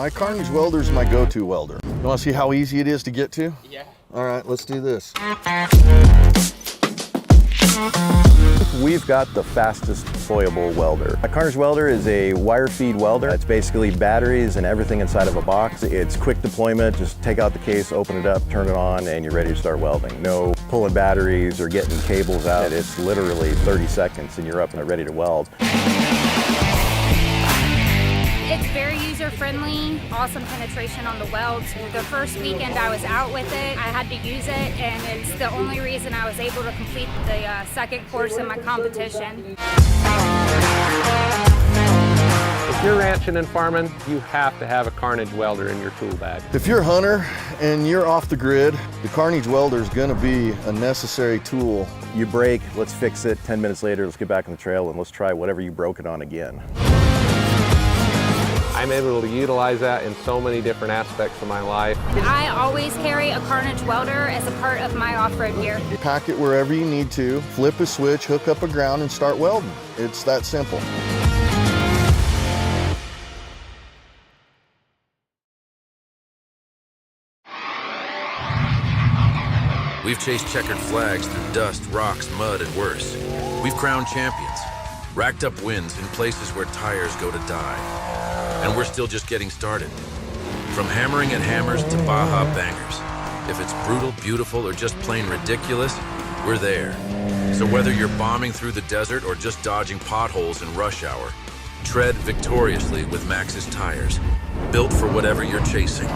My Carnage welder is my go-to welder. You want to see how easy it is to get to? Yeah. All right, let's do this. We've got the fastest deployable welder. A Carnage welder is a wire feed welder. It's basically batteries and everything inside of a box. It's quick deployment. Just take out the case, open it up, turn it on, and you're ready to start welding. No pulling batteries or getting cables out. It's literally 30 seconds and you're up and ready to weld. It's very user-friendly, awesome penetration on the welds. The first weekend I was out with it, I had to use it, and it's the only reason I was able to complete the second course in my competition. If you're ranching and farming, you have to have a Carnage welder in your tool bag. If you're a hunter and you're off the grid, the Carnage welder is going to be a necessary tool. You break, let's fix it. 10 minutes later, let's get back on the trail and let's try whatever you broke it on again. I'm able to utilize that in so many different aspects of my life. I always carry a Carnage welder as a part of my off-road gear. Pack it wherever you need to, flip a switch, hook up a ground, and start welding. It's that simple. We've chased checkered flags through dust, rocks, mud, and worse. We've crowned champions, racked up wins in places where tires go to die. And we're still just getting started. From hammering at hammers to Baja bangers. If it's brutal, beautiful, or just plain ridiculous, we're there. So whether you're bombing through the desert or just dodging potholes in rush hour, tread victoriously with Maxxis tires, built for whatever you're chasing.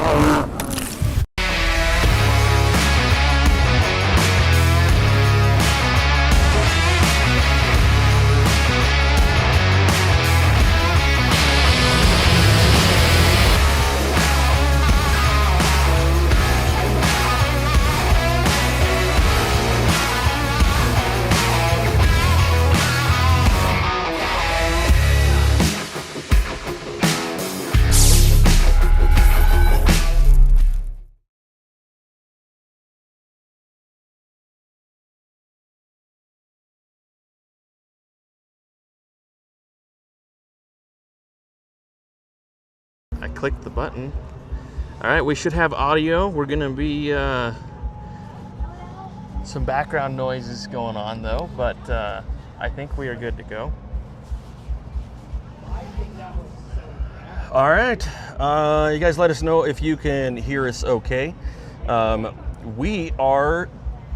I clicked the button. All right, we should have audio. We're gonna be some background noises going on though, but I think we are good to go. All right, you guys let us know if you can hear us okay. We are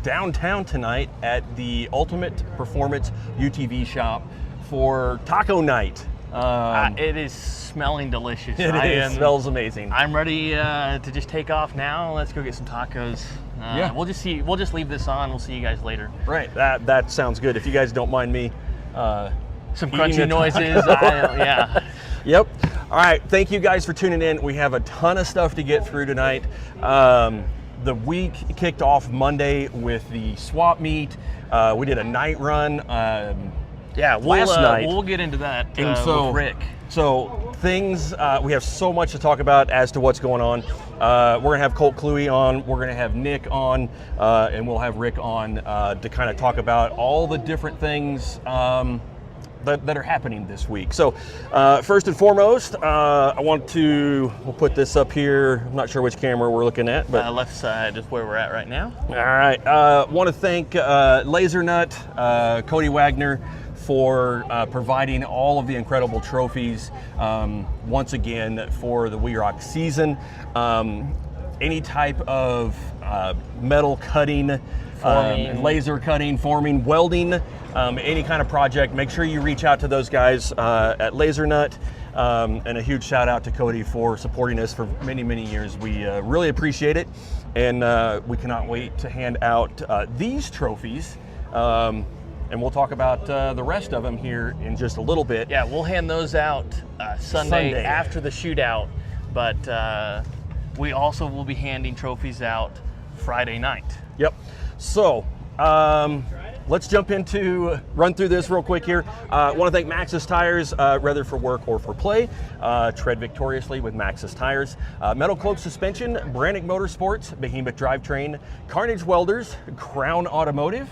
downtown tonight at the Ultimate Performance UTV shop for taco night. It is smelling delicious. It smells amazing. I'm ready to just take off now. Let's go get some tacos. Yeah. We'll just leave this on. We'll see you guys later. Right, that sounds good. If you guys don't mind me Some eating crunchy a noises. Yeah. Yep. All right, thank you guys for tuning in. We have a ton of stuff to get through tonight. The week kicked off Monday with the swap meet. We did a night run. Last night. We'll get into that And so, with Rick. So things, we have so much to talk about as to what's going on. We're gonna have Colt Cluey on, we're gonna have Nick on, and we'll have Rick on to kind of talk about all the different things that are happening this week. So first and foremost, we'll put this up here. I'm not sure which camera we're looking at, but Left side is where we're at right now. all right. Want to thank Laser Nut, Cody Wagner, for providing all of the incredible trophies once again for the WERock season. Any type of metal cutting, laser cutting, forming, welding, any kind of project, make sure you reach out to those guys at Laser Nut. And a huge shout out to Cody for supporting us for many, many years. We really appreciate it. And we cannot wait to hand out these trophies. And we'll talk about the rest of them here in just a little bit. Yeah, we'll hand those out Sunday after the shootout, but we also will be handing trophies out Friday night. Yep. So let's jump run through this real quick here. I want to thank Maxxis Tires, whether for work or for play. Tread victoriously with Maxxis Tires. Metal Cloak Suspension, Brannick Motorsports, Behemoth Drivetrain, Carnage Welders, Crown Automotive.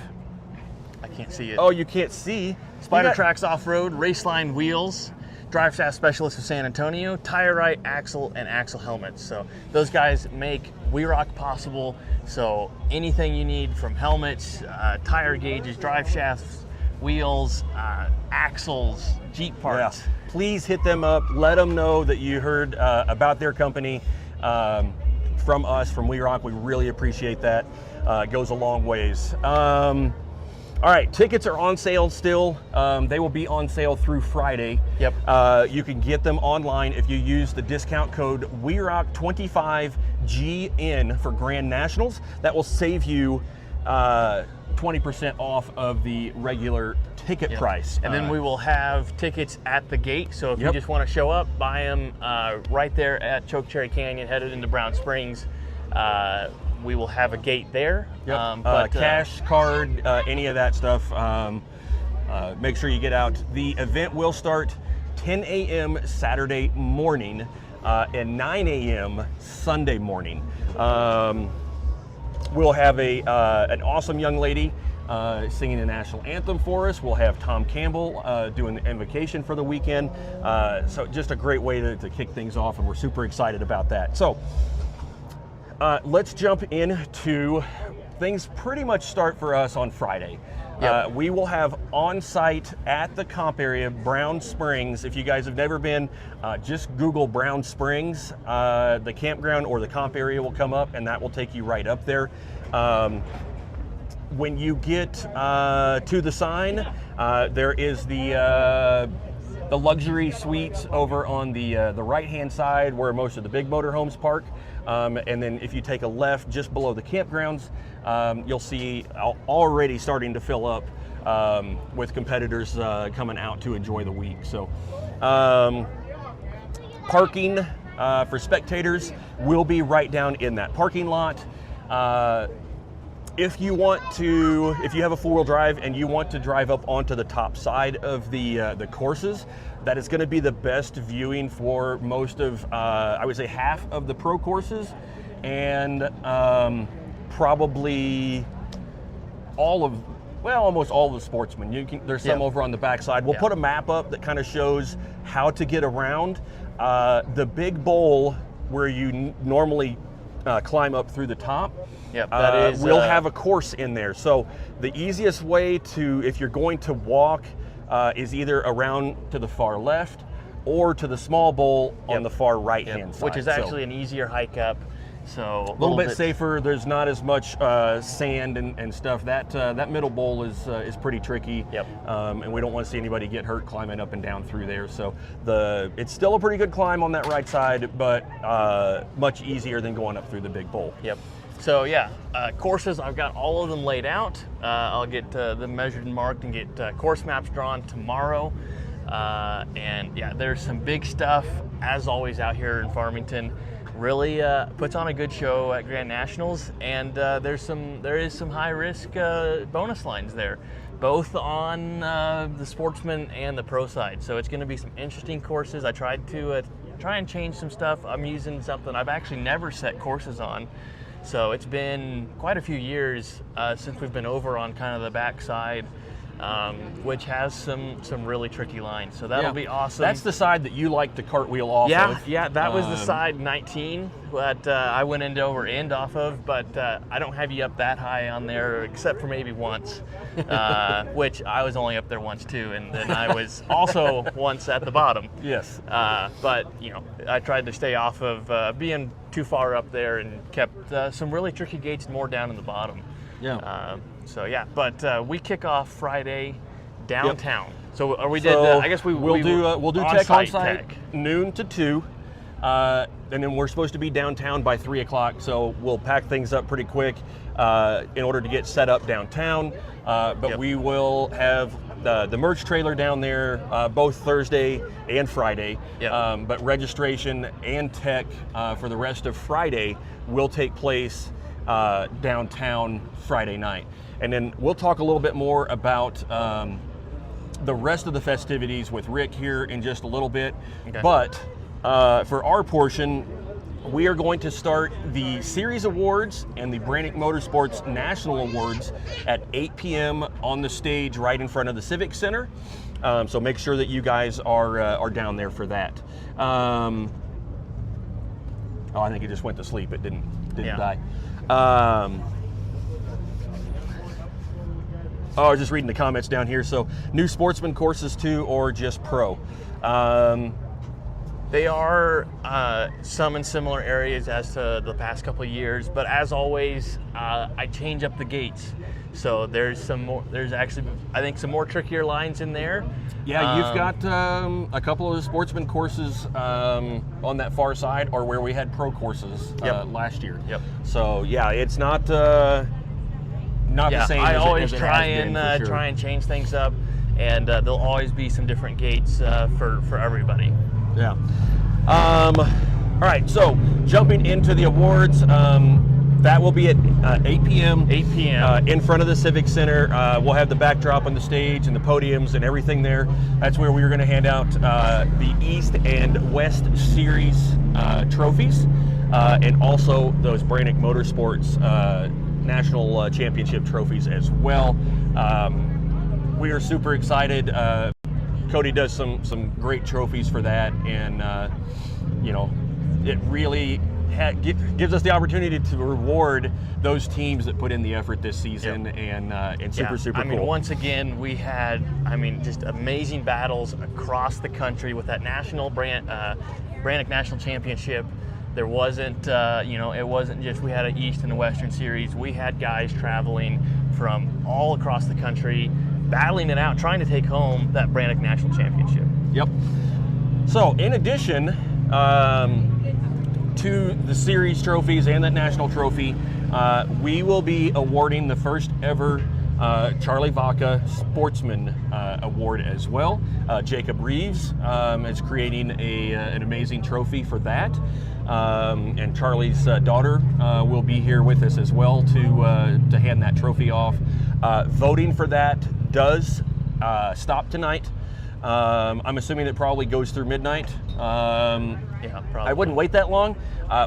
I can't see it. Oh, you can't see. Spider Tracks Off-Road, Raceline Wheels, drive shaft specialist of San Antonio, Tire Right, Axle, and Axle Helmets. So those guys make WERock possible. So anything you need from helmets, tire gauges, drive shafts, wheels, axles, Jeep parts. Yeah. Please hit them up. Let them know that you heard about their company from us, from WERock. We really appreciate that. It goes a long ways. All right, tickets are on sale still. They will be on sale through Friday. Yep. You can get them online if you use the discount code WERock25GN for Grand Nationals. That will save you 20% off of the regular ticket price. And then we will have tickets at the gate. So if you just want to show up, buy them right there at Chokecherry Canyon, headed into Brown Springs. We will have a gate there. But cash, card, any of that stuff, make sure you get out. The event will start 10 a.m. Saturday morning and 9 a.m. Sunday morning. We'll have an awesome young lady singing the national anthem for us. We'll have Tom Campbell doing the invocation for the weekend. So just a great way to kick things off, and we're super excited about that. So let's jump into things. Pretty much start for us on Friday. We will have on-site at the comp area, Brown Springs. If you guys have never been, just Google Brown Springs. The campground or the comp area will come up, and that will take you right up there. When you get to the sign, there is the luxury suites over on the right-hand side where most of the big motorhomes park. And then if you take a left just below the campgrounds, you'll see already starting to fill up with competitors coming out to enjoy the week. So parking for spectators will be right down in that parking lot. If you have a four-wheel drive and you want to drive up onto the top side of the courses, that is going to be the best viewing for most of, I would say, half of the pro courses, and probably almost all of the sportsmen. There's some over on the backside. We'll put a map up that kind of shows how to get around. The big bowl where you normally climb up through the top, we'll have a course in there. So the easiest way if you're going to walk, is either around to the far left or to the small bowl on the far right-hand side. Which is actually an easier hike up. So a little bit safer. There's not as much sand and stuff. That middle bowl is pretty tricky. And we don't want to see anybody get hurt climbing up and down through there. So it's still a pretty good climb on that right side, but much easier than going up through the big bowl. So courses, I've got all of them laid out. I'll get them measured and marked and get course maps drawn tomorrow. And there's some big stuff, as always, out here in Farmington. Really puts on a good show at Grand Nationals, and there is some high risk bonus lines there, both on the sportsman and the pro side. So it's going to be some interesting courses. I tried to try and change some stuff. I'm using something I've actually never set courses on. So it's been quite a few years since we've been over on kind of the back side, which has some really tricky lines. So that'll be awesome. That's the side that you like to cartwheel off of. Yeah, that was the side 19 that I went end off of, but I don't have you up that high on there except for maybe once, which I was only up there once too, and then I was also once at the bottom. Yes. But I tried to stay off of being too far up there and kept some really tricky gates more down in the bottom. But we kick off Friday downtown. So I guess we'll do tech on site noon to 2, and then we're supposed to be downtown by 3 o'clock. So we'll pack things up pretty quick in order to get set up downtown. But we will have the merch trailer down there both Thursday and Friday. But registration and tech for the rest of Friday will take place downtown Friday night. And then we'll talk a little bit more about the rest of the festivities with Rick here in just a little bit. But for our portion, we are going to start the Series Awards and the Brannick Motorsports National Awards at 8 p.m. on the stage right in front of the Civic Center. So make sure that you guys are down there for that. Oh, I think it just went to sleep. It didn't die. Oh, I was just reading the comments down here. So new sportsman courses too, or just pro? They are some in similar areas as to the past couple of years, but as always, I change up the gates. So there's some more. There's actually, I think, some more trickier lines in there. Yeah, you've got a couple of the sportsman courses on that far side, or where we had pro courses last year. Yep. So yeah, it's not the same. I as always it try has been, for sure. try and change things up, and there'll always be some different gates for everybody. Yeah. All right, so jumping into the awards, that will be at 8 p.m. 8 p.m. In front of the Civic Center. We'll have the backdrop on the stage and the podiums and everything there. That's where we're going to hand out the East and West Series trophies, and also those Brannick Motorsports National Championship trophies as well. We are super excited. Cody does some great trophies for that, and you know, it really gives us the opportunity to reward those teams that put in the effort this season, and super cool. I mean, once again, we had, just amazing battles across the country with that national Brannick National Championship. There wasn't, it wasn't just we had an East and a Western Series. We had guys traveling from all across the country, battling it out, trying to take home that Brannick National Championship. Yep. So, in addition to the series trophies and that national trophy, we will be awarding the first ever Charlie Vaca Sportsman Award as well. Jacob Reeves is creating an amazing trophy for that. And Charlie's daughter will be here with us as well to hand that trophy off. Voting for that does stop tonight. I'm assuming it probably goes through midnight. Yeah, probably. I wouldn't wait that long.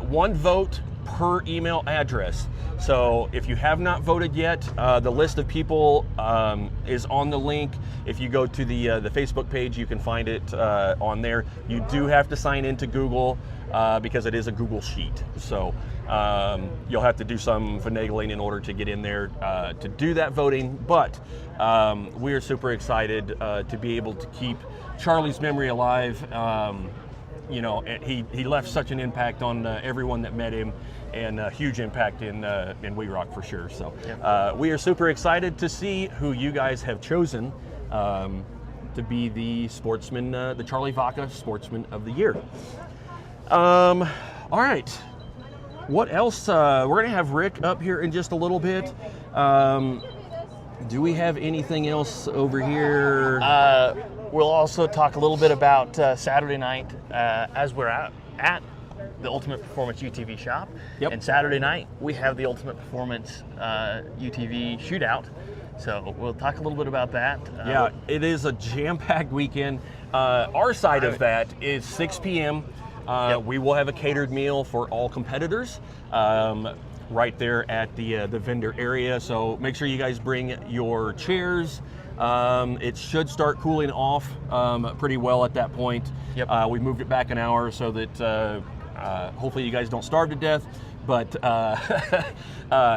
One vote per email address. So if you have not voted yet, the list of people is on the link. If you go to the Facebook page, you can find it on there. You do have to sign into Google because it is a Google sheet. So you'll have to do some finagling in order to get in there to do that voting. But we are super excited to be able to keep Charlie's memory alive. He left such an impact on everyone that met him, and a huge impact in WERock for sure. So we are super excited to see who you guys have chosen to be the sportsman, the Charlie Vaca Sportsman of the Year. All right, what else? We're gonna have Rick up here in just a little bit. Do we have anything else over here? We'll also talk a little bit about Saturday night as we're at the Ultimate Performance UTV shop. Yep. And Saturday night, we have the Ultimate Performance UTV shootout. So we'll talk a little bit about that. Yeah, it is a jam-packed weekend. Our side of that is 6 p.m. Yep. We will have a catered meal for all competitors right there at the vendor area. So make sure you guys bring your chairs. It should start cooling off pretty well at that point. Yep. We moved it back an hour so that hopefully you guys don't starve to death, but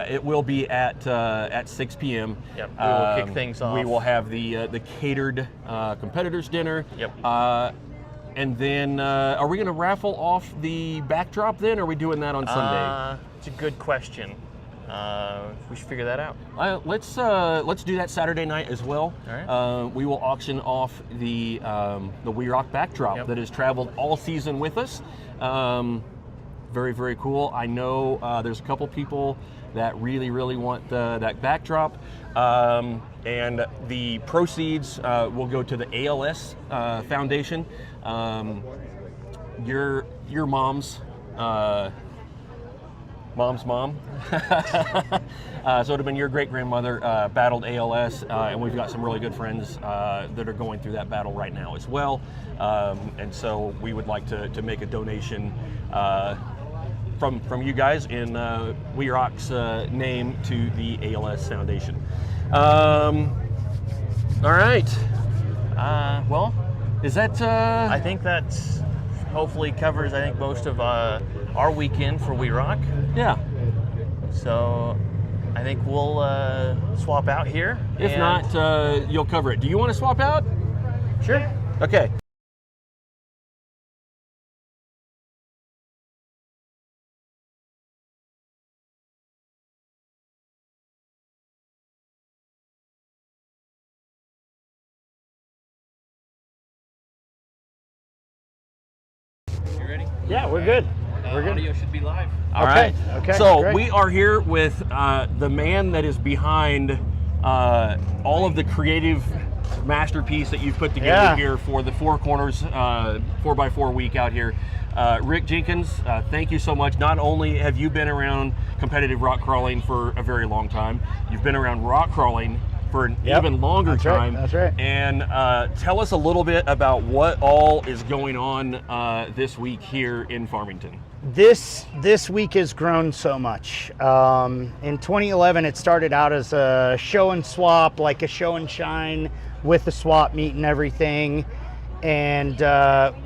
it will be at 6 p.m. Yep. We will kick things off. We will have the catered competitors dinner. Yep. And then, are we going to raffle off the backdrop then, or are we doing that on Sunday? It's a good question. We should figure that out. Let's do that Saturday night as well. All right. We will auction off the WERock backdrop Yep. that has traveled all season with us. Very, very cool. I know there's a couple people that really, really want that backdrop. And the proceeds will go to the ALS Foundation. Your mom's mom. So it would have been your great-grandmother battled ALS, and we've got some really good friends that are going through that battle right now as well. And so we would like to make a donation from you guys in WERock's name to the ALS Foundation. All right. Well, is that? I think that's hopefully covers, I think, most of our weekend for WERock. Yeah. So I think we'll swap out here. If not, you'll cover it. Do you want to swap out? Sure. Okay. You ready? Yeah, we're good. We're good. Audio should be live. All right. Okay. So Great. we are here with the man that is behind all of the creative masterpiece that you've put together here for the 4 Corners 4x4 week out here. Rick Jenkins, thank you so much. Not only have you been around competitive rock crawling for a very long time, you've been around rock crawling for an even longer time. That's right. And tell us a little bit about what all is going on this week here in Farmington. This week has grown so much. In 2011, it started out as a show and swap, like a show and shine with the swap meet and everything. And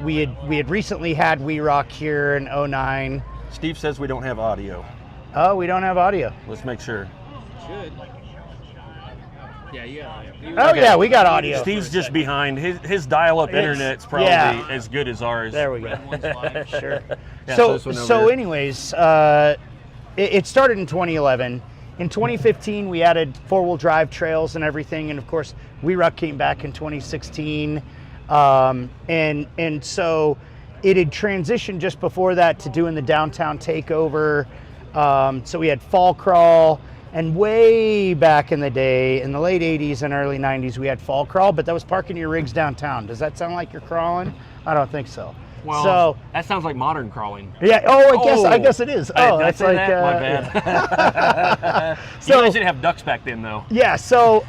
we had recently had WERock here in 09. Steve says we don't have audio. Oh, we don't have audio. Let's make sure. Should. Yeah. Oh yeah, we got audio. Steve's just behind. His dial-up internet's probably as good as ours. There we go. Sure. Yeah, So this one over here. anyways, it started in 2011. In 2015, we added four-wheel drive trails and everything, and of course, WERock came back in 2016, and so it had transitioned just before that to doing the downtown takeover. So we had fall crawl. And way back in the day, in the late 80s and early 90s, we had fall crawl, but that was parking your rigs downtown. Does that sound like you're crawling? I don't think so. Well, so, that sounds like modern crawling. yeah. I guess it is. Oh, that's like that? My bad. So- you guys didn't have ducks back then, though. Yeah. So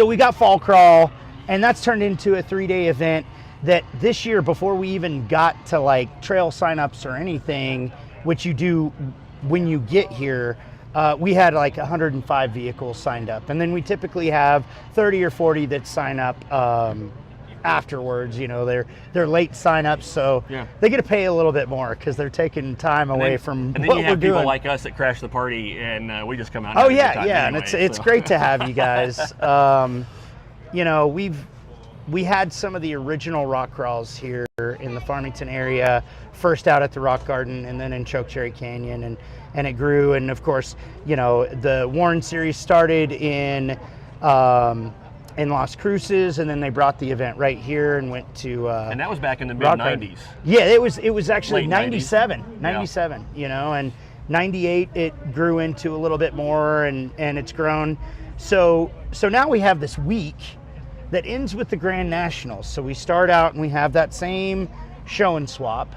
we got fall crawl, and that's turned into a 3-day event. That this year, before we even got to like trail signups or anything, which you do when you get here, we had like 105 vehicles signed up, and then we typically have 30 or 40 that sign up afterwards. You know, they're late signups, so they get to pay a little bit more because they're taking time away from and then what you have we're people doing. like us that crash the party, and we just come out. Oh and have a good time and anyway, it's so. great to have you guys. You know, we had some of the original rock crawls here in the Farmington area, first out at the Rock Garden and then in Chokecherry Canyon, and it grew. And of course, you know, the Warren series started in Las Cruces, and then they brought the event right here and went to And that was back in the Rock mid-90s. Yeah, it was actually Late 97, you know, and 98 it grew into a little bit more, and it's grown. So now we have this week that ends with the Grand Nationals. So we start out and we have that same show and swap.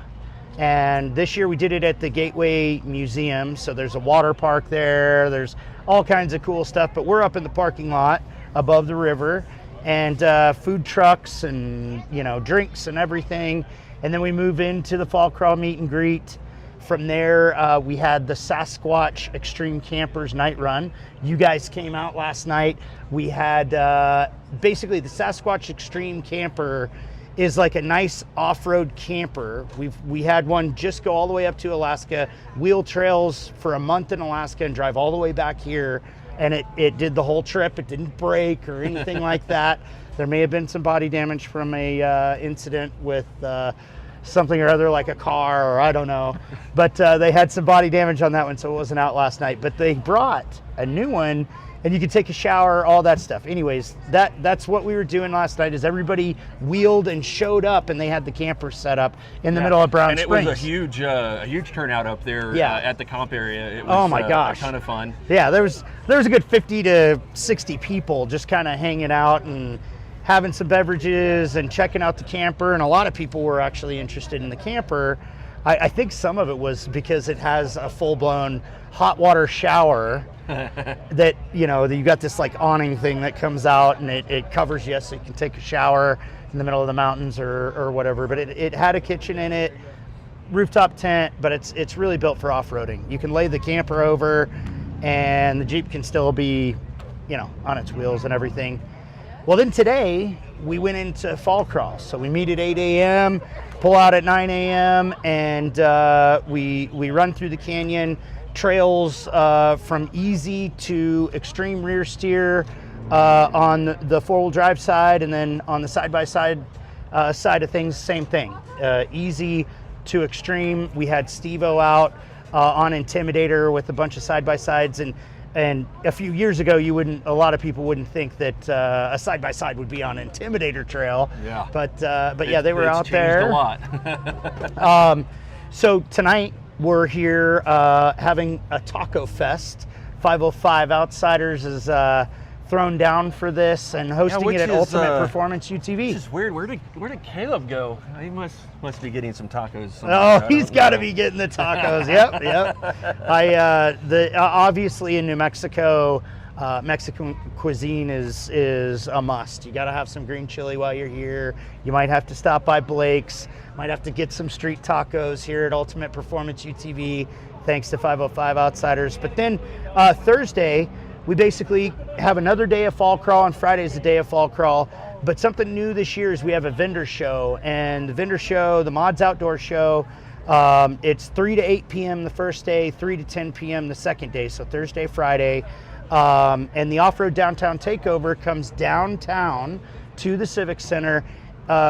And this year we did it at the Gateway Museum. So there's a water park there. There's all kinds of cool stuff, but we're up in the parking lot above the river, and food trucks and, you know, drinks and everything. And then we move into the fall crawl meet and greet. From there, we had the Sasquatch Extreme Campers Night Run. You guys came out last night. We had basically the Sasquatch Extreme Camper is like a nice off-road camper. We had one just go all the way up to Alaska, wheel trails for a month in Alaska, and drive all the way back here. And it did the whole trip. It didn't break or anything like that. There may have been some body damage from a incident with something or other, like a car, or I don't know, but they had some body damage on that one, so it wasn't out last night. But they brought a new one, and you could take a shower, all that stuff. Anyways, that's what we were doing last night. Is everybody wheeled and showed up, and they had the camper set up in the middle of Brown Springs. And it was a huge turnout up there at the comp area. It was, oh my gosh, a ton of fun. Yeah, there was a good 50 to 60 people just kind of hanging out and having some beverages and checking out the camper. And a lot of people were actually interested in the camper. I think some of it was because it has a full-blown hot water shower that, you know, you got this like awning thing that comes out, and it covers you so you can take a shower in the middle of the mountains or whatever. But it had a kitchen in it, rooftop tent, but it's really built for off-roading. You can lay the camper over, and the Jeep can still be, you know, on its wheels and everything. Well, then today we went into fall crawl. So we meet at 8 a.m., pull out at 9 a.m., and we run through the canyon trails from easy to extreme rear steer on the four-wheel drive side, and then on the side-by-side side of things, same thing. Easy to extreme. We had Steve-O out on Intimidator with a bunch of side-by-sides, and a few years ago, a lot of people wouldn't think that a side-by-side would be on Intimidator trail. Yeah. But yeah, they were out there. A lot. So tonight we're here having a taco fest. 505 Outsiders is thrown down for this and hosting it at Ultimate Performance UTV. This is weird. Where did Caleb go? He must be getting some tacos somewhere. Oh, he's got to be getting the tacos. Yep. Obviously in New Mexico, Mexican cuisine is a must. You got to have some green chili while you're here. You might have to stop by Blake's. Might have to get some street tacos here at Ultimate Performance UTV. Thanks to 505 Outsiders. But then Thursday, we basically have another day of fall crawl, and Friday's the day of fall crawl. But something new this year is we have a vendor show, and the vendor show, the Mods Outdoor Show, it's 3 to 8 p.m. the first day, 3 to 10 p.m. the second day, so Thursday, Friday. And the Off-Road Downtown Takeover comes downtown to the Civic Center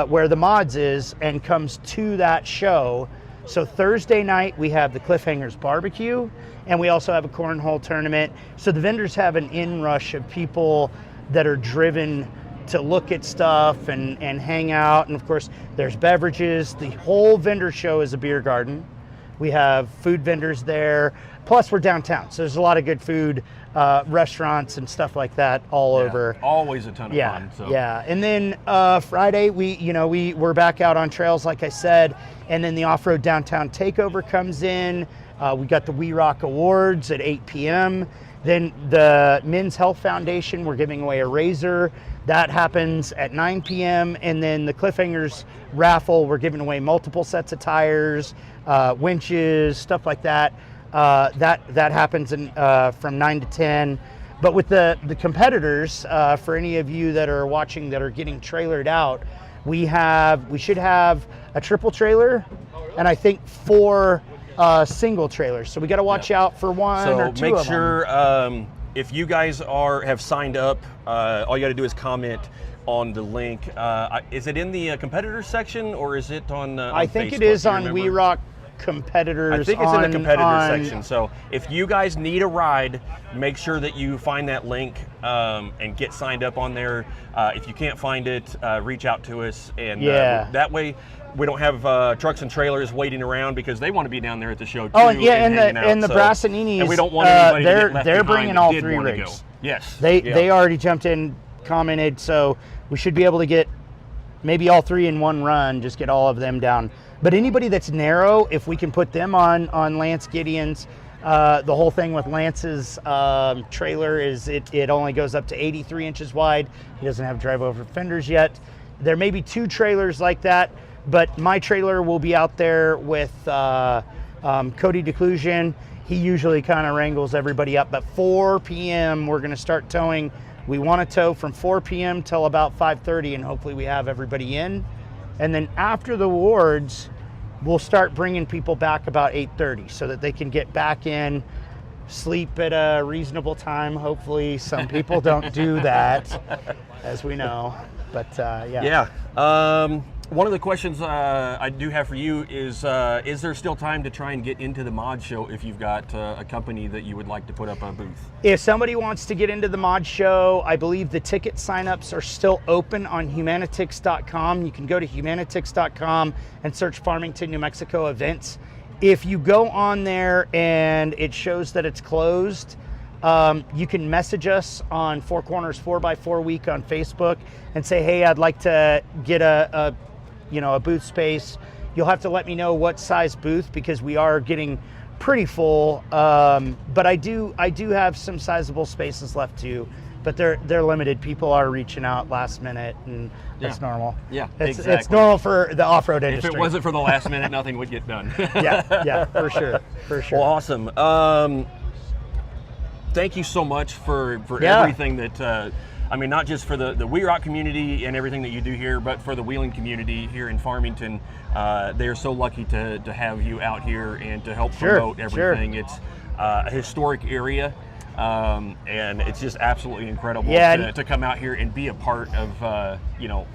where the Mods is, and comes to that show. So Thursday night we have the Cliffhangers barbecue, and we also have a cornhole tournament. So the vendors have an inrush of people that are driven to look at stuff and hang out. And of course there's beverages. The whole vendor show is a beer garden. We have food vendors there. Plus we're downtown, so there's a lot of good food, restaurants and stuff like that all over. Always a ton of fun. So. Yeah, and then Friday we're back out on trails, like I said, and then the Off-Road Downtown Takeover comes in. We got the WERock Awards at 8 p.m. Then the Men's Health Foundation, we're giving away a razor. That happens at 9 p.m. And then the Cliffhangers raffle, we're giving away multiple sets of tires, winches, stuff like that. That happens from 9 to 10. But with the competitors, for any of you that are watching that are getting trailered out, we should have a triple trailer, and I think 4 single trailers. So we got to watch out for one or two of them. So make sure if you guys have signed up, all you got to do is comment on the link. Is it in the competitors section, or is it on I think Facebook? it is on WERock competitors. I think it's in the competitor section. So if you guys need a ride, make sure that you find that link and get signed up on there. If you can't find it, reach out to us, and that way we don't have trucks and trailers waiting around, because they want to be down there at the show too. Oh yeah, and the so, Brassaninis, and we don't want anybody to get left they're behind bringing that all did 3 want to rigs. go. Yes, they already jumped in, commented, so we should be able to get maybe all 3 in one run, just get all of them down. But anybody that's narrow, if we can put them on Lance Gideon's, the whole thing with Lance's trailer is it only goes up to 83 inches wide. He doesn't have drive over fenders yet. There may be 2 trailers like that, but my trailer will be out there with Cody Declusion. He usually kind of wrangles everybody up, but 4 p.m. we're gonna start towing. We want to tow from 4 p.m. till about 5:30, and hopefully we have everybody in. And then after the awards, we'll start bringing people back about 8:30 so that they can get back in, sleep at a reasonable time. Hopefully some people don't do that, as we know, but yeah. One of the questions I do have for you is there still time to try and get into the mod show if you've got a company that you would like to put up a booth? If somebody wants to get into the mod show, I believe the ticket signups are still open on humanitix.com. You can go to humanitix.com and search Farmington, New Mexico events. If you go on there and it shows that it's closed, you can message us on 4corners4x4week on Facebook and say, hey, I'd like to get a booth space. You'll have to let me know what size booth, because we are getting pretty full. But I do have some sizable spaces left too, but they're limited. People are reaching out last minute, and that's normal. Yeah, exactly. It's normal for the off-road industry. If it wasn't for the last minute, nothing would get done. yeah, for sure. Well, awesome. Thank you so much for everything that I mean, not just for the WERock community and everything that you do here, but for the wheeling community here in Farmington. They're so lucky to have you out here and to help promote everything. It's a historic area. And it's just absolutely incredible to come out here and be a part of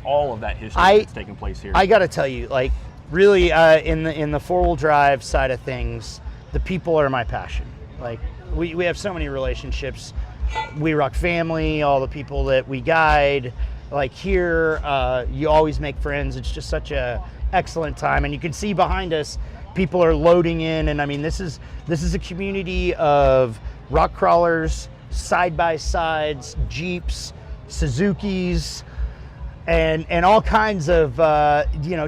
all of that history that's taking place here. I got to tell you, like, really, in the 4-wheel drive side of things, the people are my passion. Like, we have so many relationships. WERock family, all the people that we guide, like here, you always make friends. It's just such a excellent time, and you can see behind us, people are loading in, and I mean, this is a community of rock crawlers, side-by-sides, Jeeps, Suzukis, and all kinds of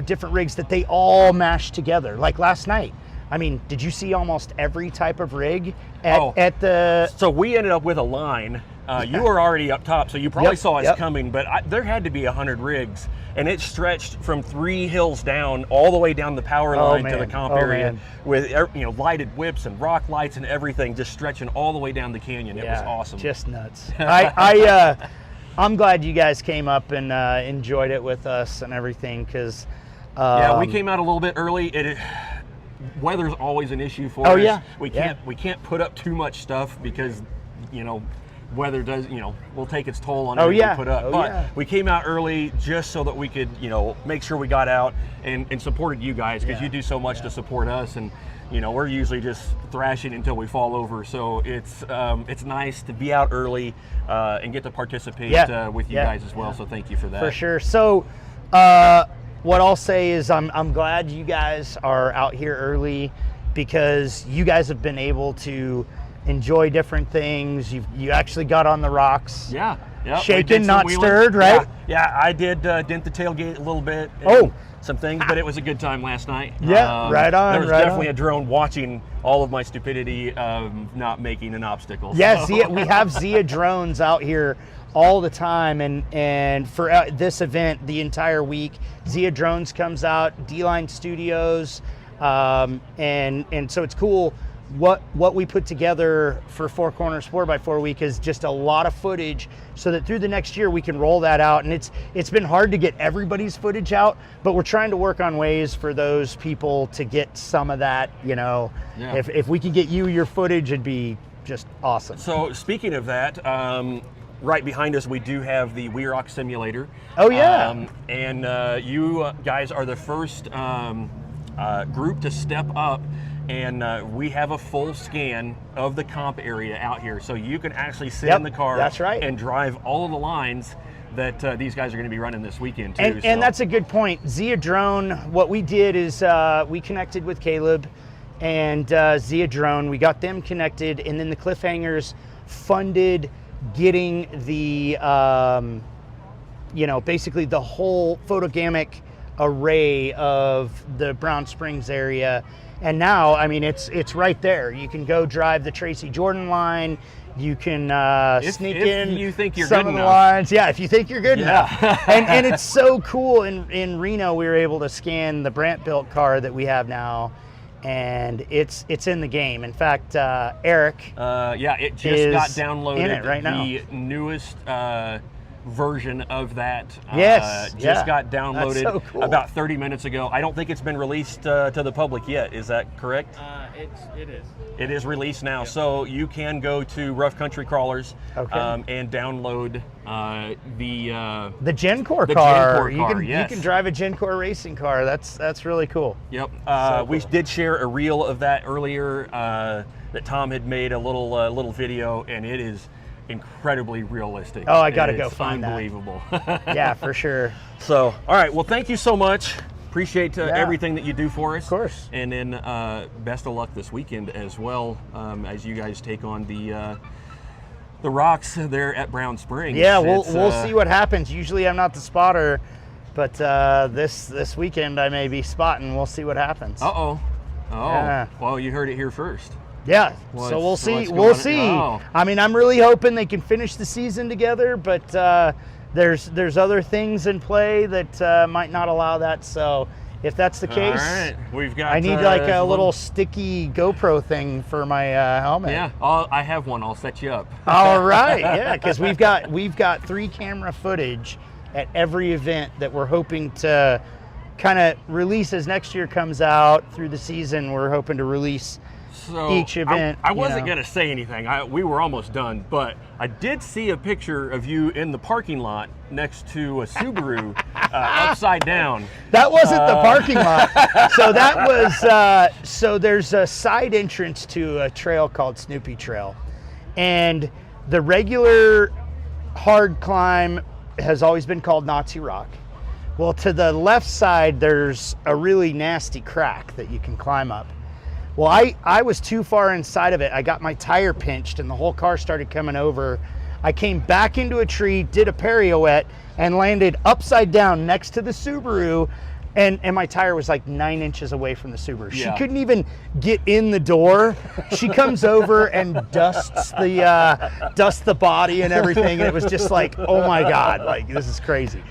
different rigs that they all mash together. Like last night, I mean, did you see almost every type of rig at the? So we ended up with a line. You were already up top, so you probably saw us coming, but there had to be 100 rigs, and it stretched from 3 hills down all the way down the power line to the comp area with lighted whips and rock lights and everything, just stretching all the way down the canyon. It was awesome. Just nuts. I'm glad you guys came up and enjoyed it with us and everything, because we came out a little bit early. Weather's always an issue for us. We can't put up too much stuff because weather does will take its toll on everything we put up. But we came out early just so that we could make sure we got out and supported you guys, because you do so much to support us, and we're usually just thrashing until we fall over. So it's nice to be out early and get to participate with you guys as well. So thank you for that. For sure. So what I'll say is I'm glad you guys are out here early, because you guys have been able to enjoy different things. You actually got on the rocks. Yeah. Shaken, not stirred, right? Yeah, I did dent the tailgate a little bit. Some things, but it was a right last night. Yeah, right on. There was definitely a drone watching all of my stupidity of not making an obstacle. Yeah, we have Zia drones out here all the time, and for this event, the entire week, Zia Drones comes out, D-Line Studios, and so it's cool. What we put together for 4 Corners 4x4 week is just a lot of footage, so that through the next year we can roll that out. And it's been hard to get everybody's footage out, but we're trying to work on ways for those people to get some of that. If we can get your footage, it'd be just awesome. So speaking of that, right behind us we do have the WERock simulator. Oh yeah. And you guys are the first group to step up, and we have a full scan of the comp area out here, so you can actually sit in the car and drive all of the lines that these guys are going to be running this weekend too. And that's a good point. Zia Drone, what we did is we connected with Caleb and Zia Drone. We got them connected, and then the Cliffhangers funded getting the basically the whole photogamic array of the Brown Springs area. And now, I mean, it's right there. You can go drive the Tracy Jordan line. You can sneak in you think you're some good of the enough. lines. Yeah, if you think you're good enough. And it's so cool. In Reno, we were able to scan the Brandt-built car that we have now, and it's in the game. In fact, Eric, it just got downloaded in it right now. The newest version of that just got downloaded so cool. about 30 minutes ago. I don't think it's been released to the public yet. Is that correct? It is. It is released now, so you can go to Rough Country Crawlers and download the GenCore car. You can drive a GenCore racing car. That's really cool. Yep. Cool. We did share a reel of that earlier that Tom had made a little video, and it is incredibly realistic. Oh, I gotta go find unbelievable. Yeah, for sure. So, all right. Well, thank you so much. Appreciate everything that you do for us. Of course. And then best of luck this weekend as well, as you guys take on the rocks there at Brown Springs. Yeah, we'll see what happens. Usually I'm not the spotter, but this weekend I may be spotting. We'll see what happens. Yeah. Well, you heard it here first. Yeah, so we'll see. We'll see. I mean, I'm really hoping they can finish the season together, but there's other things in play that might not allow that. So if that's the case. All right, we've got. I need like a little sticky GoPro thing for my helmet. Yeah, I have one. I'll set you up. All right, yeah, because we've got 3 camera footage at every event that we're hoping to kind of release as next year comes out through the season. We're hoping to release each event. I wasn't going to say anything. We were almost done, but I did see a picture of you in the parking lot next to a Subaru upside down. That wasn't the parking lot. So that was, so there's a side entrance to a trail called Snoopy Trail. And the regular hard climb has always been called Nazi Rock. Well, to the left side, there's a really nasty crack that you can climb up. Well, I was too far inside of it. I got my tire pinched and the whole car started coming over. I came back into a tree, did a pirouette, and landed upside down next to the Subaru. And my tire was like 9 inches away from the Subaru. Yeah. She couldn't even get in the door. She comes over and dusts the body and everything. And it was just like, oh my God, like this is crazy.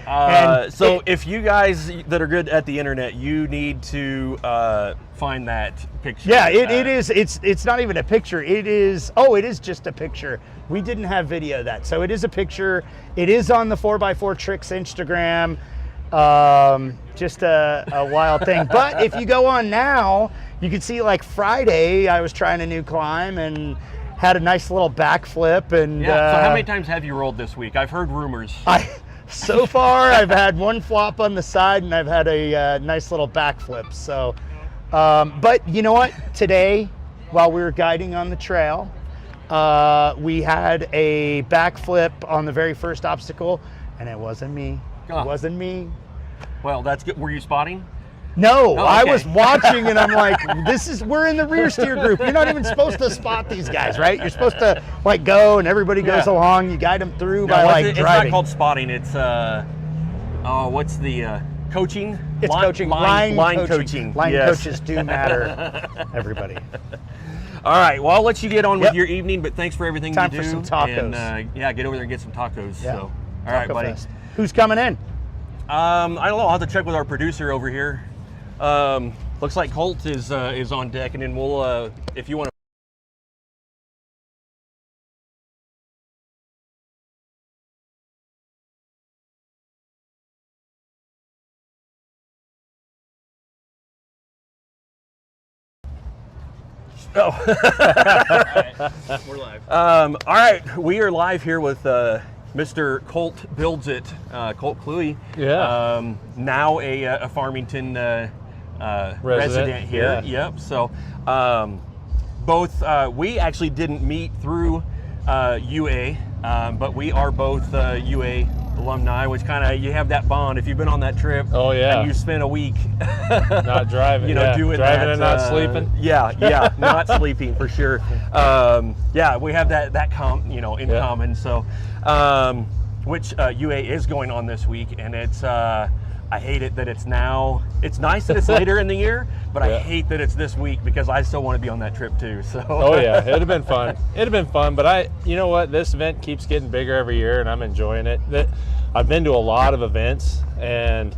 So if you guys that are good at the internet, you need to find that picture. Yeah, it is. It's not even a picture. It is. Oh, it is just a picture. We didn't have video of that, so it is a picture. It is on the 4x4 Tricks Instagram. Just a wild thing. But if you go on now, you can see like Friday, I was trying a new climb and had a nice little backflip. And yeah. So how many times have you rolled this week? I've heard rumors. So far, I've had one flop on the side and I've had a nice little backflip. So, but you know what? Today, while we were guiding on the trail, we had a backflip on the very first obstacle, and it wasn't me. It wasn't me. Well, that's good. Were you spotting? No, okay. I was watching and I'm like, we're in the rear steer group. You're not even supposed to spot these guys, right? You're supposed to like go and everybody goes along. You guide them through by like it's driving. It's not called spotting. It's, what's the coaching? It's coaching. Line coaching. Line yes. coaches do matter, everybody. All right, well, I'll let you get on with your evening, but thanks for everything Time you do. for some tacos. And yeah, get over there and get some tacos. Yeah. So, all right, buddy. Fest. Who's coming in? I don't know. I'll have to check with our producer over here. Looks like Colt is on deck, and then we'll, if you want to. Oh. We're live. All right, we are live here with Mr. Colt Builds It, Colt Cluey. Yeah. Now a Farmington resident here. Yeah. Yep. So both we actually didn't meet through UA, but we are both UA alumni, which kind of you have that bond if you've been on that trip. Oh yeah. And you spent a week not driving. You know, doing driving that, and not sleeping. Yeah, not sleeping for sure. Yeah, we have that in common. So, which UA is going on this week, and it's I hate it that it's now. It's nice that it's later in the year, but I hate that it's this week because I still want to be on that trip too. So. Oh yeah, it'd have been fun. It'd have been fun, but you know what? This event keeps getting bigger every year, and I'm enjoying it. I've been to a lot of events, and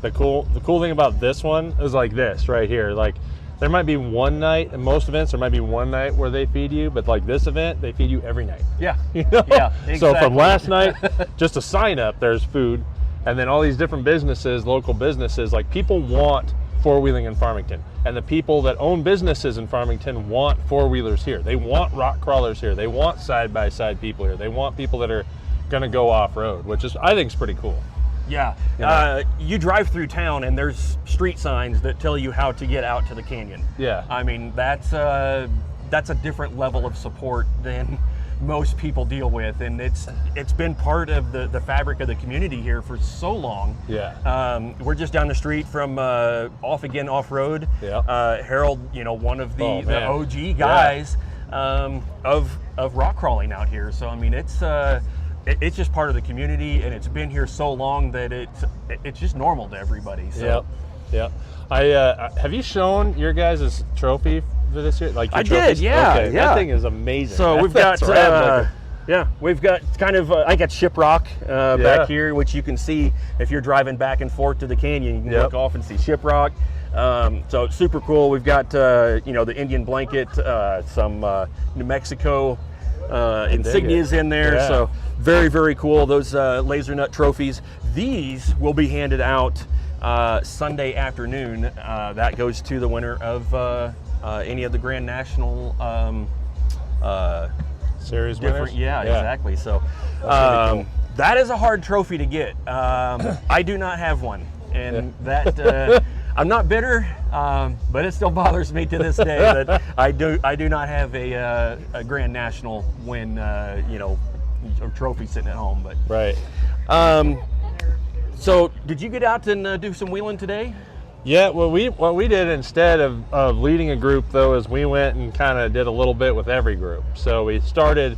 the cool thing about this one is like this right here. Like there might be one night, in most events there might be one night where they feed you, but like this event, they feed you every night. Yeah. You know? Yeah. Exactly. So from last night, just a sign up, there's food. And then all these different businesses, local businesses, like people want four-wheeling in Farmington. And the people that own businesses in Farmington want four-wheelers here. They want rock crawlers here. They want side-by-side people here. They want people that are gonna go off-road, which is, I think is pretty cool. Yeah, you drive through town and there's street signs that tell you how to get out to the canyon. Yeah. I mean, that's a different level of support than most people deal with, and it's been part of the fabric of the community here for so long. Yeah. We're just down the street from Off Again Off-Road. Yeah. Harold, one of the OG guys of rock crawling out here. So I mean, it's just part of the community, and it's been here so long that it's just normal to everybody. So. Yep. Have you shown your guys' trophy for this year? Like your I trophies? did, yeah. Okay, yeah. That thing is amazing. So we've got, Yeah, we've got kind of, I got Shiprock back here, which you can see if you're driving back and forth to the canyon. You can look off and see Shiprock. So it's super cool. We've got, you know, the Indian blanket, some New Mexico insignias in there. Yeah. So very, very cool. Those laser nut trophies. These will be handed out Sunday afternoon. That goes to the winner of any of the Grand National Series different, winners? yeah, exactly. So cool. that is a hard trophy to get. I do not have one, and that I'm not bitter, but it still bothers me to this day that I do not have a Grand National win, you know, a trophy sitting at home. But Right. So did you get out and do some wheeling today? Yeah, what we did instead of leading a group though is we went and kind of did a little bit with every group. So we started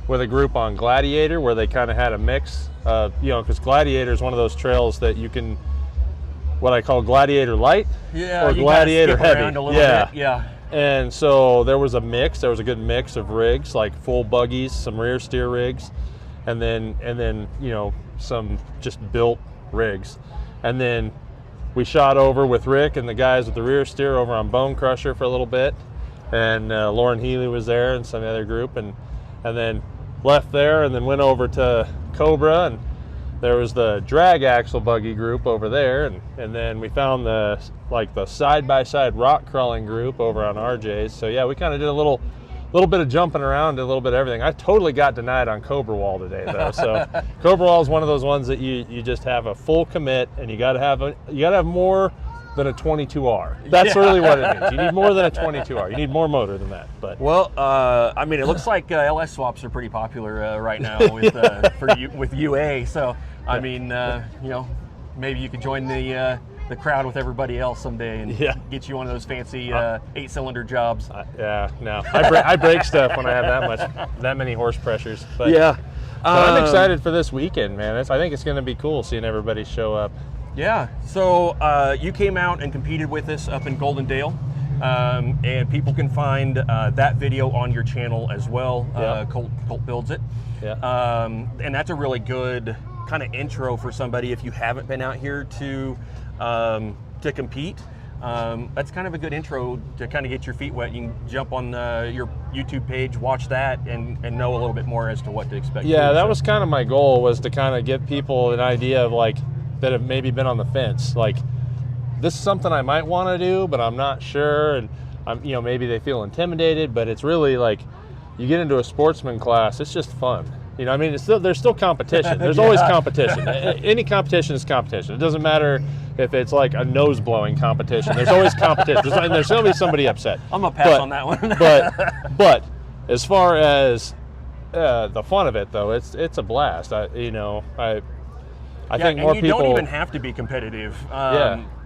with a group on Gladiator where they kind of had a mix, you know, because Gladiator is one of those trails that you can, what I call Gladiator light or Gladiator heavy. A little bit. Yeah. And so there was a mix. There was a good mix of rigs, like full buggies, some rear steer rigs, and then you know, some just built rigs, and then we shot over with Rick and the guys with the rear steer over on Bone Crusher for a little bit, and Lauren Healy was there and some other group, and then left there and then went over to Cobra, and there was the drag axle buggy group over there, and then we found the side-by-side rock crawling group over on RJ's. So yeah, we kind of did a little bit of jumping around, did a little bit of everything. I totally got denied on Cobra Wall today though. So Cobra Wall is one of those ones that you just have a full commit, and you got to have more than a 22R. That's really what it means. You need more than a 22R. You need more motor than that. But well, I mean, it looks like LS swaps are pretty popular right now with UA. So I mean, you know, maybe you could join the crowd with everybody else someday and get you one of those fancy 8-cylinder jobs. Yeah, no, I break stuff when I have that many horse pressures. But yeah, so I'm excited for this weekend, man. I think it's going to be cool seeing everybody show up. Yeah, so you came out and competed with us up in Goldendale, and people can find that video on your channel as well. Colt builds it. Yeah. And that's a really good kind of intro for somebody if you haven't been out here to compete. That's kind of a good intro to kind of get your feet wet. You can jump on your YouTube page, watch that, and know a little bit more as to what to expect. Yeah, that was kind of my goal, was to kind of give people an idea of like, that have maybe been on the fence, like, this is something I might want to do, but I'm not sure, and you know, maybe they feel intimidated, but it's really like, you get into a sportsman class, it's just fun. You know, I mean, there's still competition. There's always competition. Any competition is competition. It doesn't matter if it's like a nose blowing competition. There's always competition. There's going to be somebody upset. I'm gonna pass on that one. but as far as the fun of it, though, it's a blast. I think more people. You don't even have to be competitive.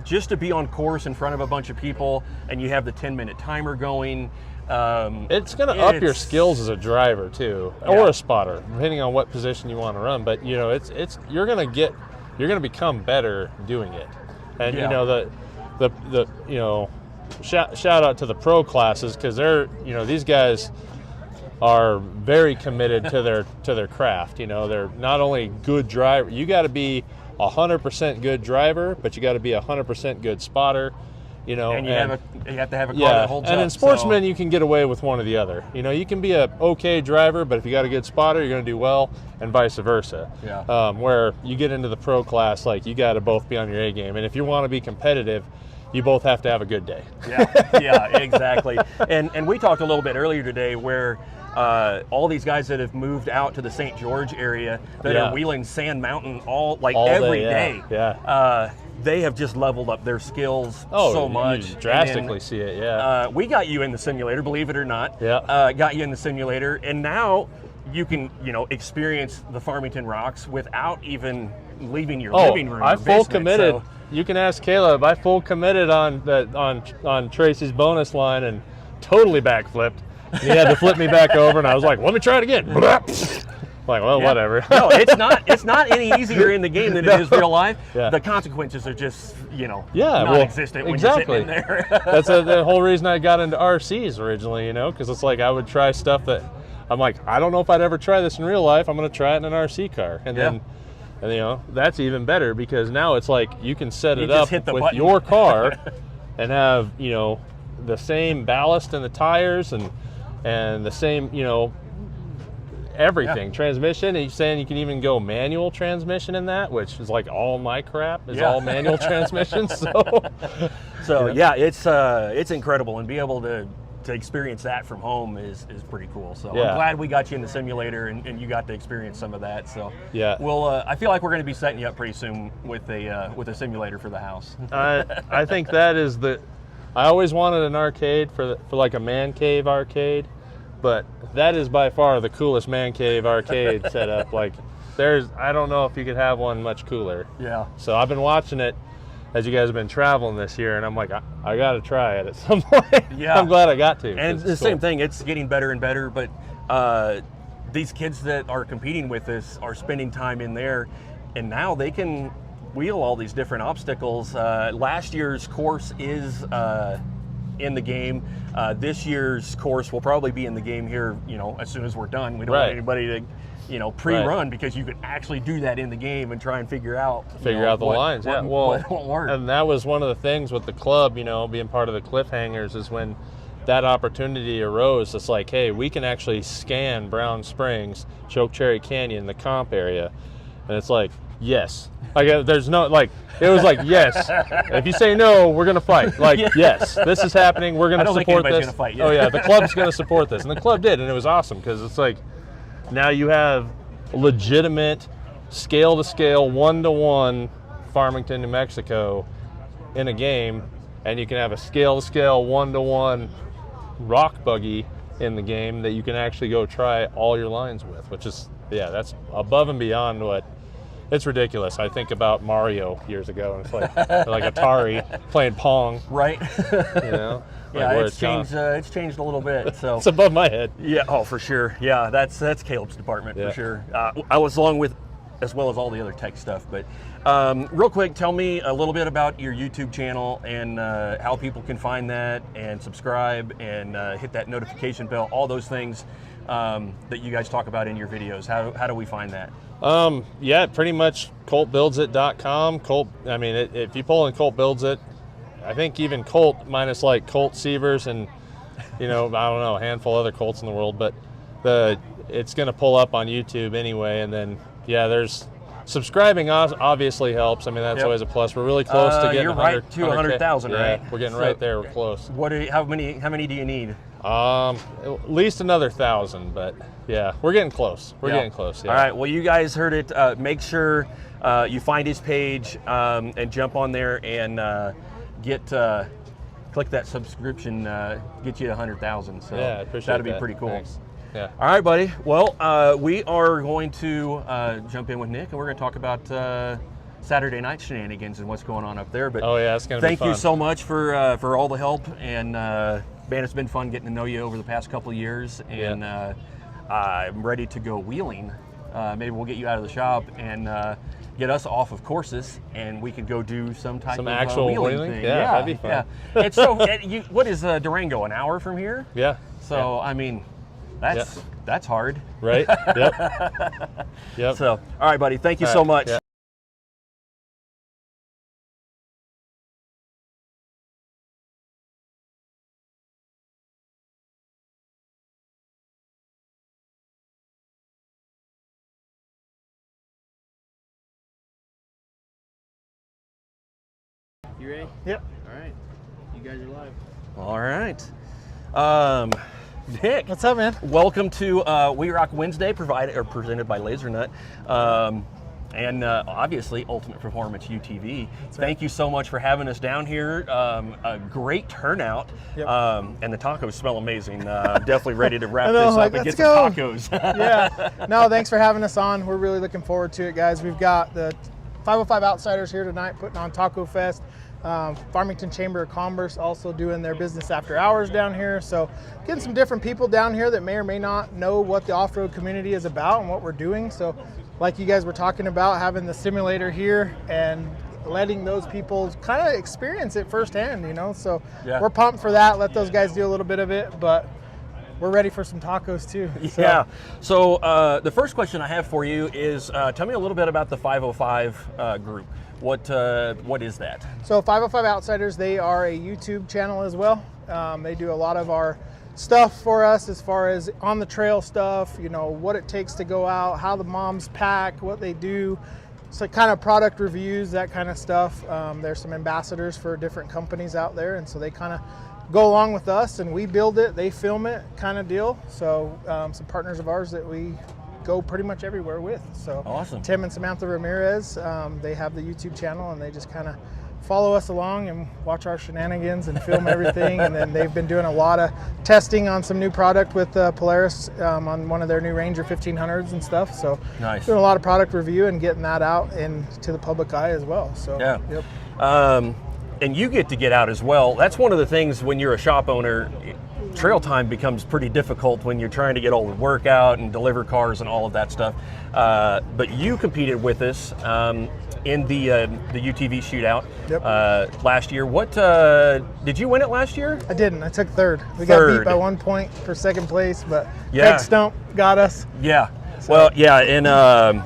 Just to be on course in front of a bunch of people, and you have the 10-minute timer going. It's going to up your skills as a driver too, or a spotter, depending on what position you want to run. But you know, you're going to become better doing it. And you know, the you know, shout out to the pro classes, because these guys are very committed to their craft. You know, they're not only good driver. You got to be 100% good driver, but you got to be 100% good spotter. You know, and you have to have a car that holds up. And in sportsmen, you can get away with one or the other. You know, you can be a okay driver, but if you got a good spotter, you're going to do well, and vice versa. Yeah. Where you get into the pro class, like, you got to both be on your A game, and if you want to be competitive, you both have to have a good day. Yeah, exactly. And we talked a little bit earlier today where all these guys that have moved out to the St. George area that are wheeling Sand Mountain all every day. They have just leveled up their skills so much. You drastically see it, we got you in the simulator, believe it or not. Got you in the simulator, and now you can, experience the Farmington rocks without even leaving your living room. I full committed. So. You can ask Caleb. I full committed on Tracy's bonus line and totally backflipped. He had to flip me back over, and I was like, "Let me try it again." Like, well, whatever. No, it's not any easier in the game than it is real life. The consequences are just, non-existent when you're sitting in there. That's the whole reason I got into RCs originally, because it's like I would try stuff that I'm like, I don't know if I'd ever try this in real life. I'm going to try it in an RC car. And then, and, you know, that's even better because now it's like you can set it up with button. your car and have, you know, the same ballast in the tires and the same, you know, everything. Transmission, and he's saying you can even go manual transmission in that, which is like all my crap is all manual transmission. So yeah, it's incredible, and be able to experience that from home is pretty cool. So I'm glad we got you in the simulator and you got to experience some of that. So we'll I feel like we're going to be setting you up pretty soon with a simulator for the house. I think that is I always wanted an arcade for like a man cave arcade, but that is by far the coolest man cave arcade setup. Like I don't know if you could have one much cooler. Yeah. So I've been watching it as you guys have been traveling this year, and I'm like, I got to try it at some point. Yeah. I'm glad I got to. And it's the same thing. It's getting better and better, but these kids that are competing with us are spending time in there, and now they can wheel all these different obstacles. Last year's course is in the game. This year's course will probably be in the game here, you know, as soon as we're done. We don't want anybody to, you know, pre-run because you could actually do that in the game and try and figure out the lines. What won't work. And that was one of the things with the club, you know, being part of the Cliffhangers, is when that opportunity arose. It's like, hey, we can actually scan Brown Springs, Chokecherry Canyon, the comp area, and it's like, yes. Like there's no, like, it was like, yes. If you say no, we're gonna fight. Like, yes, this is happening. We're gonna support this. Gonna fight yet. Oh yeah, the club's gonna support this, and the club did, and it was awesome because it's like, now you have legitimate scale-to-scale, one-to-one Farmington, New Mexico in a game, and you can have a scale-to-scale, one-to-one rock buggy in the game that you can actually go try all your lines with, which is, that's above and beyond what, it's ridiculous. I think about Mario years ago, and it's like Atari playing Pong. Right. You know? Yeah, it's changed a little bit. So it's above my head. Yeah, oh, for sure. Yeah, that's Caleb's department for sure. I was along with, as well as all the other tech stuff. But real quick, tell me a little bit about your YouTube channel and how people can find that and subscribe and hit that notification bell, all those things that you guys talk about in your videos. How do we find that? Pretty much ColtBuildsIt.com. Colt, I mean, if you pull in Colt Builds It, I think even Colt minus like Colt Sievers and, you know, I don't know, a handful of other Colts in the world, but it's going to pull up on YouTube anyway. And then, there's subscribing obviously helps. I mean, that's always a plus. We're really close to getting you're right to 100,000, right? We're getting right there. We're close. How many do you need? At least another 1,000, but we're getting close. We're getting close. Yeah. All right. Well, you guys heard it. Make sure you find his page and jump on there and click that subscription. Get you to 100,000. So I appreciate that'd be that. pretty cool. Thanks. Yeah. All right, buddy. Well, we are going to jump in with Nick, and we're going to talk about Saturday night shenanigans and what's going on up there. But it's going to be fun. Thank you so much for all the help, and man, it's been fun getting to know you over the past couple of years, and I'm ready to go wheeling. Maybe we'll get you out of the shop and get us off of courses, and we could go do some type of actual wheeling thing. Yeah, that'd be fun. Yeah. It's so. What is Durango? An hour from here? Yeah. So I mean, that's hard. Right. Yep. Yep. So, all right, buddy. Thank you so much. Yeah. You ready? Yep. All right. You guys are live. All right. Nick. What's up, man? Welcome to WERock Wednesday, presented by LaserNut. And obviously, Ultimate Performance UTV. Thank you so much for having us down here. A great turnout. Yep. And the tacos smell amazing. I'm definitely ready to wrap this up and get some tacos. Yeah. No, thanks for having us on. We're really looking forward to it, guys. We've got the 505 Outsiders here tonight putting on Taco Fest. Farmington Chamber of Commerce also doing their business after hours down here. So getting some different people down here that may or may not know what the off-road community is about and what we're doing. So like you guys were talking about, having the simulator here and letting those people kind of experience it firsthand, you know. So we're pumped for that. Let those guys do a little bit of it. But we're ready for some tacos too. Yeah. So the first question I have for you is, tell me a little bit about the 505 group. What is that? So 505 Outsiders, they are a YouTube channel as well. They do a lot of our stuff for us as far as on the trail stuff, you know, what it takes to go out, how the moms pack, what they do. So kind of product reviews, that kind of stuff. There's some ambassadors for different companies out there, and so they kind of go along with us, and we build it, they film it, kind of deal. So some partners of ours that we go pretty much everywhere with. So awesome. Tim and Samantha Ramirez, they have the YouTube channel, and they just kind of follow us along and watch our shenanigans and film everything. And then they've been doing a lot of testing on some new product with Polaris on one of their new Ranger 1500s and stuff. So nice. Doing a lot of product review and getting that out into the public eye as well. So yeah. Yep. And you get to get out as well. That's one of the things when you're a shop owner. Trail time becomes pretty difficult when you're trying to get all the work out and deliver cars and all of that stuff. But you competed with us in the UTV shootout last year. What did you win it last year? I didn't. I took third. We got beat by 1 point for second place, but Craig Stump got us. Yeah. So. Well, yeah, and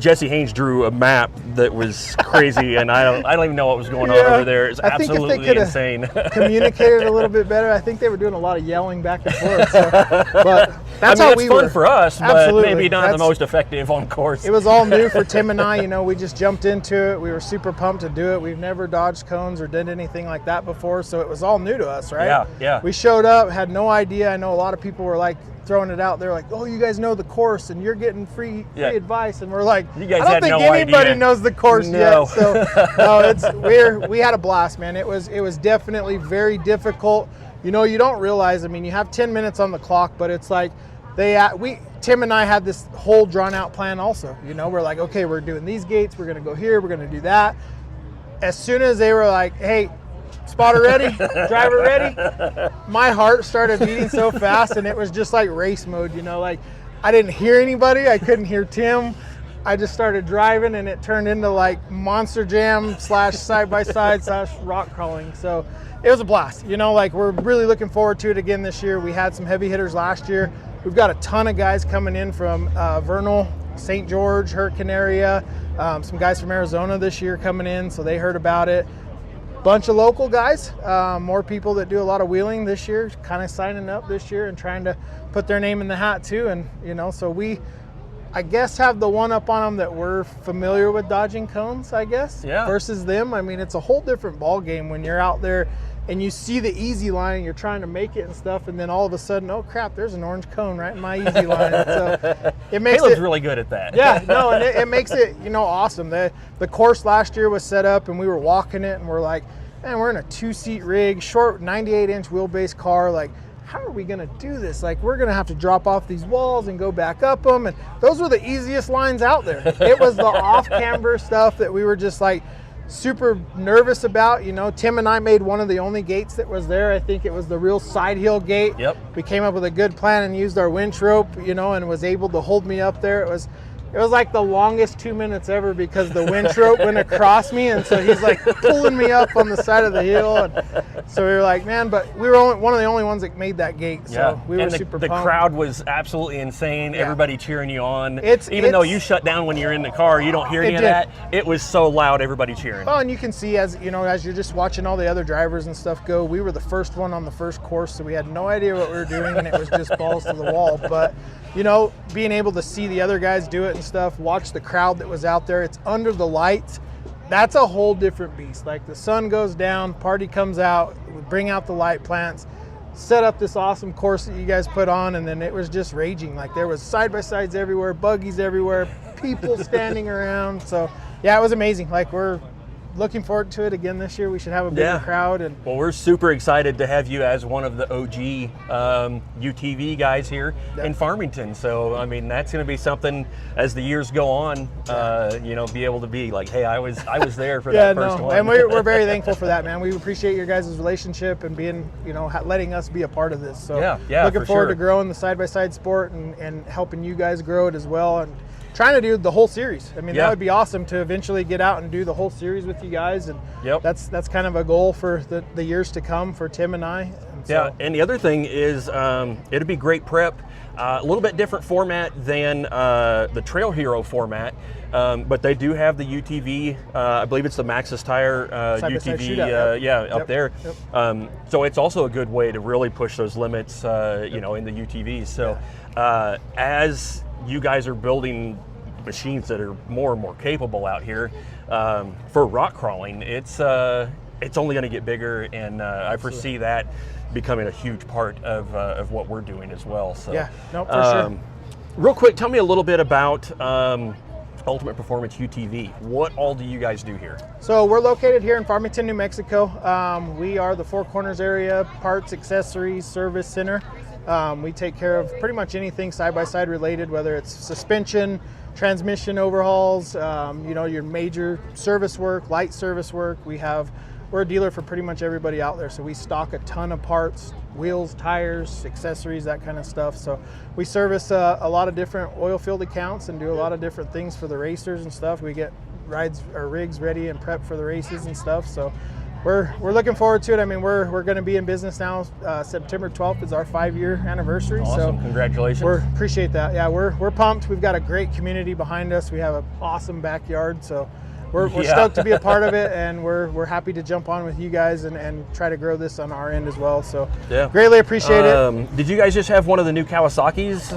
Jesse Haynes drew a map that was crazy, and I don't even know what was going on over there. It's absolutely insane. Communicated a little bit better. I think they were doing a lot of yelling back and forth. So, but that's how we fun were. For us, absolutely. But maybe not the most effective on course. It was all new for Tim and I. You know, we just jumped into it. We were super pumped to do it. We've never dodged cones or did anything like that before, so it was all new to us, right? Yeah, yeah. We showed up, had no idea. I know a lot of people were like throwing it out there like, oh, you guys know the course and you're getting free advice, and we're like, you guys I don't think anybody knows the course yet. So no, we had a blast, man. It was definitely very difficult. You know, you don't realize, I mean, you have 10 minutes on the clock, but it's like Tim and I had this whole drawn out plan also. You know, we're like, okay, we're doing these gates, we're gonna go here, we're gonna do that. As soon as they were like, hey, spotter ready, driver ready, my heart started beating so fast, and it was just like race mode, you know, like I didn't hear anybody, I couldn't hear Tim. I just started driving, and it turned into like monster jam / side-by-side / rock crawling. So it was a blast, you know, like we're really looking forward to it again this year. We had some heavy hitters last year. We've got a ton of guys coming in from Vernal, St. George, Hurricane area, some guys from Arizona this year coming in, so they heard about it. Bunch of local guys, more people that do a lot of wheeling this year, kind of signing up this year and trying to put their name in the hat too. And you know, so we, I guess, have the one up on them that we're familiar with dodging cones, I guess, versus them. I mean, it's a whole different ball game when you're out there and you see the easy line and you're trying to make it and stuff, and then all of a sudden, oh crap, there's an orange cone right in my easy line. So it makes Caleb's really good at that. Yeah, no, and it makes it, you know, awesome. The course last year was set up, and we were walking it, and we're like, man, we're in a 2-seat rig, short 98-inch wheelbase car. Like, how are we gonna do this? Like, we're gonna have to drop off these walls and go back up them, and those were the easiest lines out there. It was the off-camber stuff that we were just like super nervous about. You know, Tim and I made one of the only gates that was there. I think it was the real side hill gate. Yep. We came up with a good plan and used our winch rope, you know, and was able to hold me up there. It was like the longest 2 minutes ever because the winch rope went across me, and so he's like pulling me up on the side of the hill. And so we were like, man, but we were one of the only ones that made that gate. So we were super pumped. The crowd was absolutely insane. Yeah. Everybody cheering you on. Even though you shut down when you're in the car, you don't hear any of that. It was so loud, everybody cheering. Oh, and you can see, as you know, as you're just watching all the other drivers and stuff go, we were the first one on the first course, so we had no idea what we were doing, and it was just balls to the wall. But you know, being able to see the other guys do it and stuff, watch the crowd that was out there, it's under the lights. That's a whole different beast. Like, the sun goes down, party comes out, we bring out the light plants, set up this awesome course that you guys put on, and then it was just raging. Like, there was side-by-sides everywhere, buggies everywhere, people standing around. So yeah, it was amazing. Like, we're looking forward to it again this year. We should have a bigger crowd. And well, we're super excited to have you as one of the OG UTV guys here in Farmington. So I mean, that's going to be something as the years go on. You know, be able to be like, hey, I was there for that first one. And we're very thankful for that, man. We appreciate your guys' relationship and being, you know, letting us be a part of this. So looking forward to growing the side-by-side sport and helping you guys grow it as well, and trying to do the whole series. I mean, that would be awesome to eventually get out and do the whole series with you guys. And that's kind of a goal for the years to come for Tim and I. And Yeah, and the other thing is it'd be great prep. A little bit different format than the Trail Hero format, but they do have the UTV. I believe it's the Maxxis Tire UTV. Up there. Yep. So it's also a good way to really push those limits, in the UTVs. So as you guys are building machines that are more and more capable out here for rock crawling, it's only going to get bigger, and I foresee that becoming a huge part of what we're doing as well. So yeah, no, for sure. Real quick, tell me a little bit about Ultimate Performance UTV. What all do you guys do here? So we're located here in Farmington, New Mexico. We are the Four Corners area parts, accessories, service center. We take care of pretty much anything side-by-side related, whether it's suspension, transmission overhauls, your major service work, light service work. We're a dealer for pretty much everybody out there, so we stock a ton of parts, wheels, tires, accessories, that kind of stuff. So we service a lot of different oil field accounts and do a lot of different things for the racers and stuff. We get rides or rigs ready and prepped for the races and stuff. So we're looking forward to it. I mean, we're going to be in business now. September 12th is our 5-year anniversary. Awesome, so congratulations. We appreciate that. Yeah, we're pumped. We've got a great community behind us. We have an awesome backyard, so we're stoked to be a part of it, and we're happy to jump on with you guys and try to grow this on our end as well. So greatly appreciate it. Did you guys just have one of the new Kawasaki's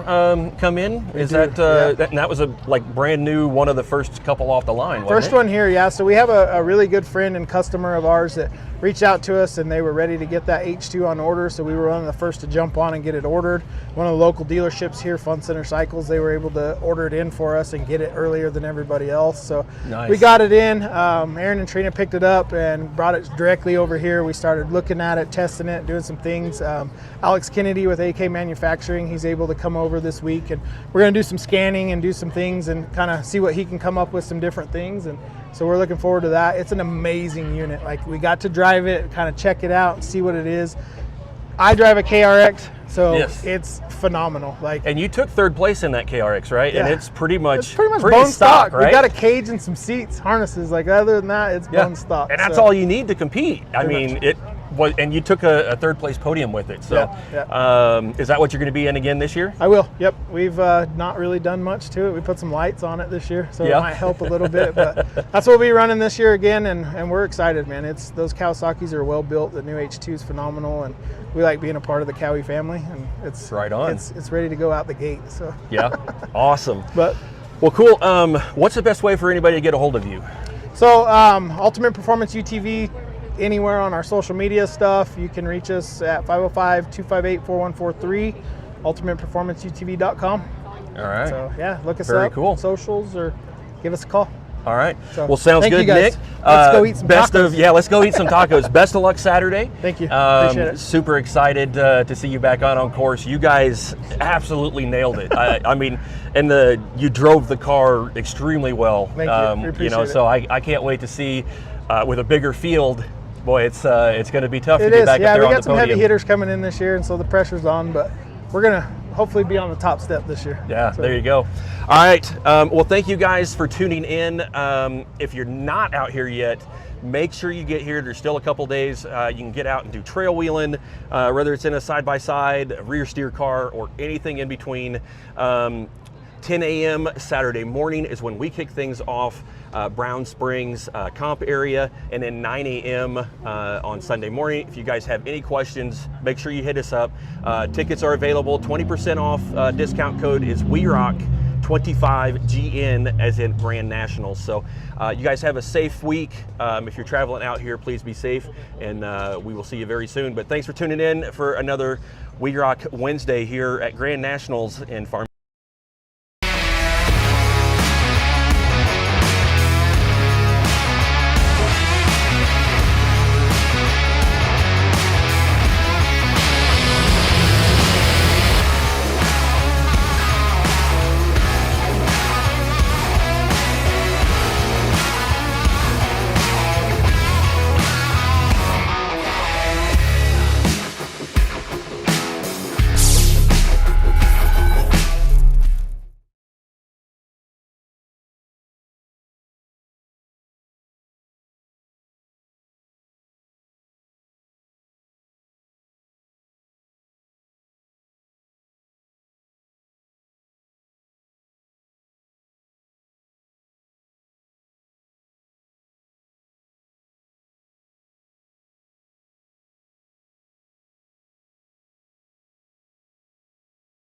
come in? That was a brand new, one of the first couple off the line, wasn't First it? one here, yeah. So we have a really good friend and customer of ours that reached out to us, and they were ready to get that H2 on order, so we were one of the first to jump on and get it ordered. One of the local dealerships here, Fun Center Cycles, they were able to order it in for us and get it earlier than everybody else. So nice. We got it in. Aaron and Trina picked it up and brought it directly over here. We started looking at it, testing it, doing some things. Alex Kennedy with AK Manufacturing, he's able to come over this week, and we're going to do some scanning and do some things and kind of see what he can come up with, some different things. And so we're looking forward to that. It's an amazing unit. We got to drive it, kind of check it out and see what it is. I drive a KRX, so it's phenomenal. And you took third place in that KRX, right? Yeah. And it's pretty much bone stock, right? We got a cage and some seats, harnesses. Other than that, it's bone stock. And that's all you need to compete. And you took a third place podium with it. So is that what you're going to be in again this year? I will, yep. We've not really done much to it. We put some lights on it this year, so it might help a little bit. But that's what we'll be running this year again, and we're excited, man. Those Kawasaki's are well built. The new H2 is phenomenal, and we like being a part of the Cowie family, and it's right on. It's ready to go out the gate. So awesome. Well, cool. What's the best way for anybody to get a hold of you? So Ultimate Performance UTV, anywhere on our social media stuff. You can reach us at 505-258-4143, ultimateperformanceutv.com. All right. So look us Very up, cool. Socials, or give us a call. All right. So, well, sounds thank good, you guys. Nick. Let's go eat some tacos. Let's go eat some tacos. Best of luck Saturday. Thank you. Appreciate it. Super excited to see you back on course. You guys absolutely nailed it. You drove the car extremely well. Thank you. We appreciate it. So I can't wait to see with a bigger field. Boy, it's going to be tough to get back up there on the podium. We got some heavy hitters coming in this year, and so the pressure's on, but we're going to hopefully be on the top step this year. Yeah, so. There you go. All right. Well, thank you guys for tuning in. If you're not out here yet, make sure you get here. There's still a couple days. You can get out and do trail wheeling, whether it's in a side-by-side, a rear steer car, or anything in between. 10 a.m. Saturday morning is when we kick things off. Brown Springs comp area, and then 9 a.m. On Sunday morning. If you guys have any questions, make sure you hit us up. Tickets are available. 20% off. Discount code is WERock 25GN, as in Grand Nationals. So you guys have a safe week. If you're traveling out here, please be safe, and we will see you very soon. But thanks for tuning in for another WERock Wednesday here at Grand Nationals in Farmington.